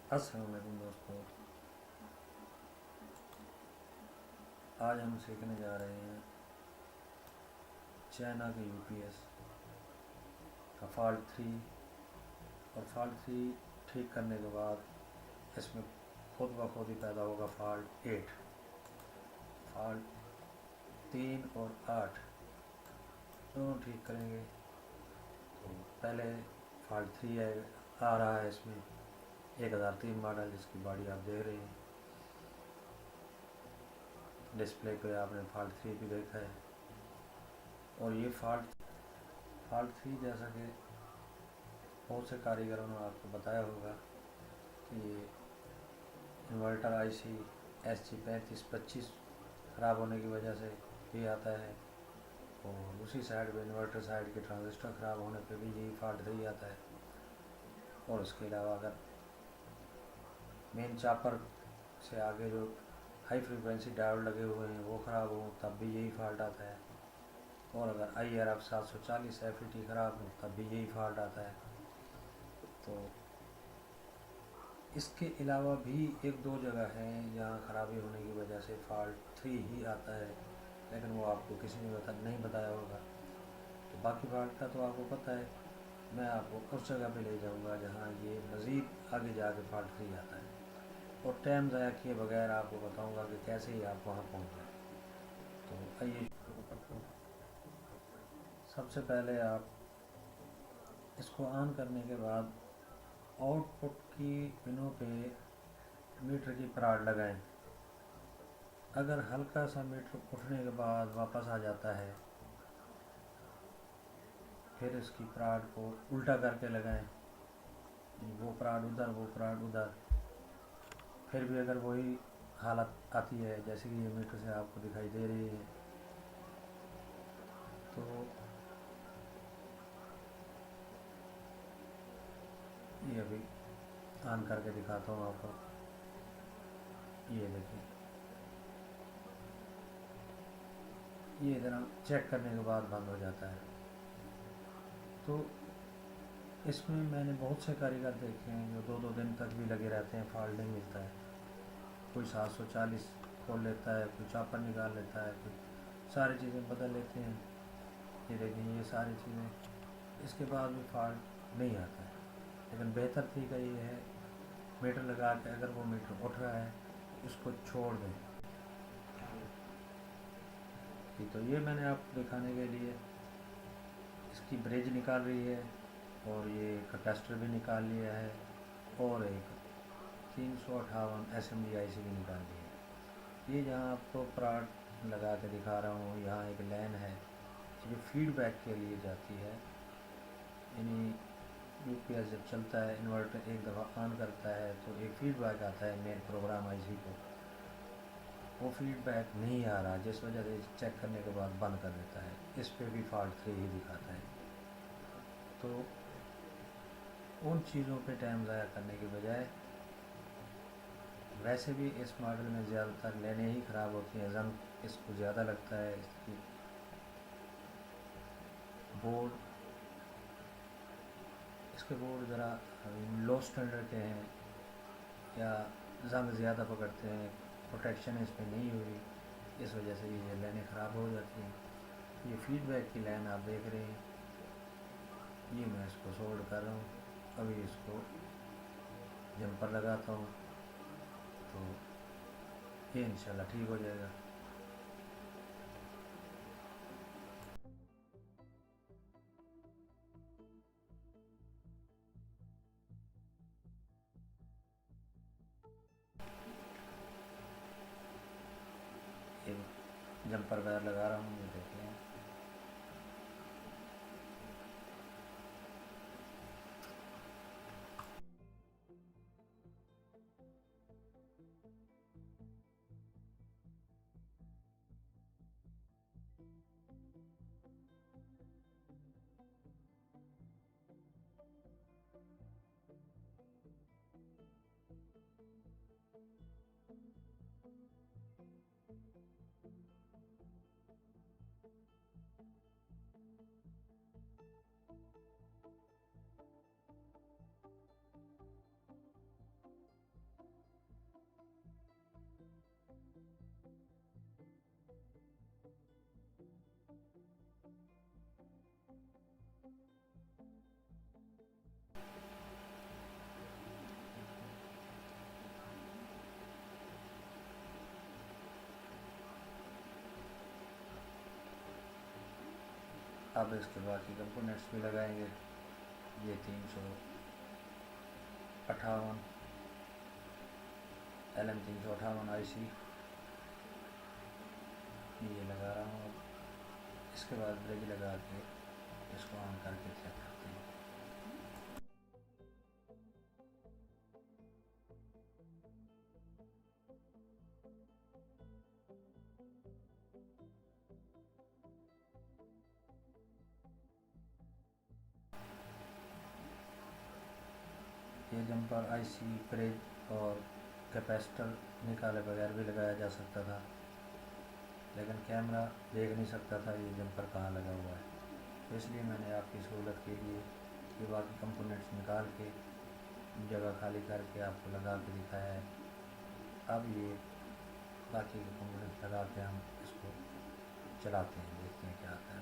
अस्सलाम वालेकुम दोस्तों। आज हम सीखने जा रहे हैं चाइना के यूपीएस का फॉल्ट 3। और फॉल्ट 3 ठीक करने के बाद इसमें खुद ब खुद ही पैदा होगा फॉल्ट 8। फॉल्ट 3 और 8 दोनों ठीक करेंगे। तो पहले फॉल्ट 3 आ रहा है। इसमें 1003 मॉडल जिसकी बॉडी आप देख रहे हैं। डिस्प्ले पे आपने फॉल्ट 3 भी देखा है। और ये फॉल्ट 3 जैसा कि बहुत से कारीगरों ने आपको बताया होगा कि ये इन्वर्टर आईसी SG3525 ख़राब होने की वजह से भी आता है। और उसी साइड पे इन्वर्टर साइड के ट्रांजिस्टर ख़राब होने पे भी यही फॉल्ट 3 आता है। और उसके अलावा अगर मेन चापर से आगे जो हाई फ्रीक्वेंसी डायोड लगे हुए हैं वो ख़राब हो तब भी यही फॉल्ट आता है। और अगर IRF 740 FET ख़राब हो तब भी यही फॉल्ट आता है। तो इसके अलावा भी एक दो जगह हैं जहाँ ख़राबी होने की वजह से फॉल्ट 3 ही आता है, लेकिन वो आपको किसी ने नहीं बताया होगा। तो बाकी फॉल्ट का तो आपको पता है। मैं आपको उस जगह पे ले जाऊंगा जहाँ ये मज़ीद आगे जाके फॉल्ट 3 आता है। और टाइम ज़ाया किए बगैर आपको बताऊंगा कि कैसे ही आप वहाँ पहुँच जाए। तो आइए शुरू करते हैं। सबसे पहले आप इसको ऑन करने के बाद आउटपुट की पिनों पे मीटर की पराड लगाएं। अगर हल्का सा मीटर उठने के बाद वापस आ जाता है, फिर इसकी पराड को उल्टा करके लगाएं। वो पराड उधर, वो पराड उधर। फिर भी अगर वही हालत आती है जैसे कि ये मीटर से आपको दिखाई दे रही है, तो ये अभी ऑन करके दिखाता हूँ आपको। ये देखिए, ये इतना चेक करने के बाद बंद हो जाता है। तो इसमें मैंने बहुत से कारीगर देखे हैं जो 2-2 दिन तक भी लगे रहते हैं, फॉल्ट नहीं मिलता है। कोई 740 खोल लेता है, कोई चापर निकाल लेता है, कोई सारी चीज़ें बदल लेते हैं। ये देखिए, ये सारी चीज़ें इसके बाद भी फॉल्ट नहीं आता है। लेकिन बेहतर तरीका ये है, मीटर लगा के अगर वो मीटर उठ रहा है इसको छोड़ दें। तो ये मैंने आपको दिखाने के लिए इसकी ब्रिज निकाल रही है, और ये कैपेसिटर भी निकाल लिया है, और एक 358 SMD IC भी निकाल ली है। ये जहाँ आपको प्राट लगा के दिखा रहा हूँ, यहाँ एक लाइन है जो फीडबैक के लिए जाती है। यानी यूपीएस जब चलता है, इन्वर्टर एक दफ़ा ऑन करता है तो एक फीडबैक आता है मेन प्रोग्राम आईसी को। वो फीडबैक नहीं आ रहा, जिस वजह से चेक करने के बाद बंद कर देता है। इस पे भी फॉल्ट 3 ही दिखाता है। तो उन चीज़ों पे टाइम ज़ाया करने के बजाय, वैसे भी इस मॉडल में ज़्यादातर लाइनें ही ख़राब होती हैं, जंग इसको ज़्यादा लगता है। इसकी बोर्ड इसके बोर्ड ज़रा लो स्टैंडर्ड के हैं, या जंग ज़्यादा पकड़ते हैं, प्रोटेक्शन इस पर नहीं हुई, इस वजह से ये लाइनें ख़राब हो जाती हैं। ये फीडबैक की लाइन आप देख रहे हैं, ये मैं इसको सोल्ड कर रहा हूँ। अभी इसको जंपर लगाता हूँ तो ये इंशाल्लाह ठीक हो जाएगा। ये जंपर वायर लगा रहा हूँ, ये देखिए। अब इसके बाद की कंपोनेंट्स भी लगाएंगे। ये 358 LM358 IC ये लगा रहा हूँ। अब इसके बाद ब्रिज लगा के इसको ऑन करके चेक करते हैं। ये जंपर IC ब्रिज और कैपेसिटर निकाले बगैर भी लगाया जा सकता था, लेकिन कैमरा देख नहीं सकता था ये जंपर कहाँ लगा हुआ है, तो इसलिए मैंने आपकी सहूलत के लिए ये बाकी कंपोनेंट्स निकाल के जगह खाली करके आपको लगा के दिखाया है। अब ये बाकी के कंपोनेंट्स लगा के हम इसको चलाते हैं, देखते हैं क्या आता है।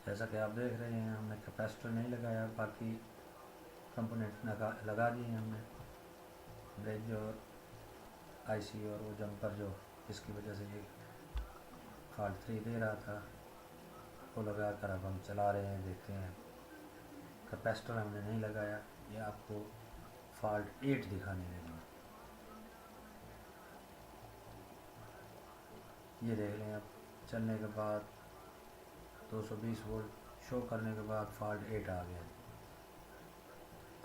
जैसा कि आप देख रहे हैं, हमने कैपेसिटर नहीं लगाया, बाकी कंपोनेंट्स लगा दिए हैं हमने। ब्रिज और IC और वो जंपर जो जिसकी वजह से ये फॉल्ट 3 दे रहा था वो लगा कर अब हम चला रहे हैं, देखते हैं। कैपेसिटर हमने नहीं लगाया, ये आपको फॉल्ट 8 दिखाने लगा। ये देख लें, अब चलने के बाद 220 वोल्ट शो करने के बाद फॉल्ट 8 आ गया।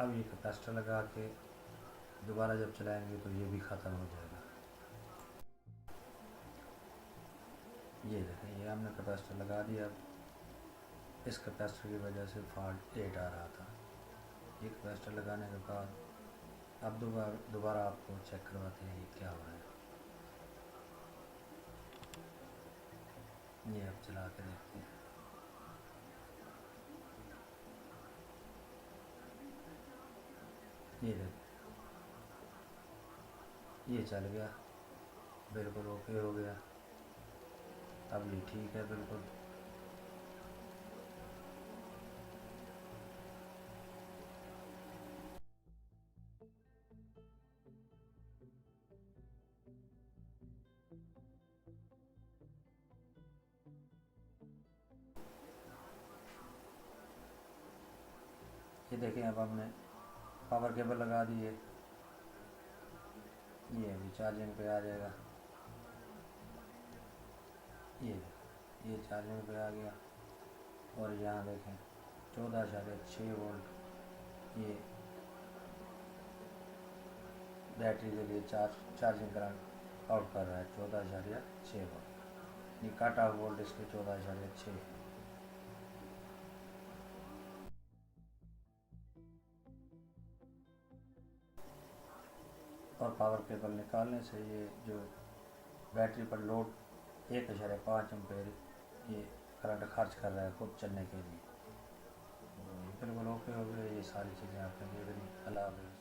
अब ये कैपेसिटर लगा के दोबारा जब चलाएंगे तो ये भी ख़त्म हो जाएगा। ये देखें, ये हमने कैपेसिटर लगा दिया। अब इस कैपेसिटर की वजह से फॉल्ट 8 आ रहा था। ये कैपेसिटर लगाने के बाद अब दोबारा आपको चेक करवाते हैं ये क्या हो रहा है। ये अब चला के देखते हैं। ये देख, ये चल गया, बिल्कुल ओके हो गया। अब ये ठीक है बिल्कुल। ये देखें, अब हमने पावर केबल लगा दी है, ये अभी चार्जिंग पे आ जाएगा। ये चार्जिंग पे आ गया और यहाँ देखें 14.6 वोल्ट ये बैटरी के लिए चार्जिंग करंट आउट कर रहा है। 14.6 वोल्ट ये कट ऑफ वोल्ट इसके 14.6। और पावर केबल निकालने से ये जो बैटरी पर लोड 1.5 एम्पेयर ये करंट खर्च कर रहा है खुद चलने के लिए। तो बिल्कुल ओके हो गया। ये सारी चीज़ें आपने देख ली। अल्लाह हाफ़िज़।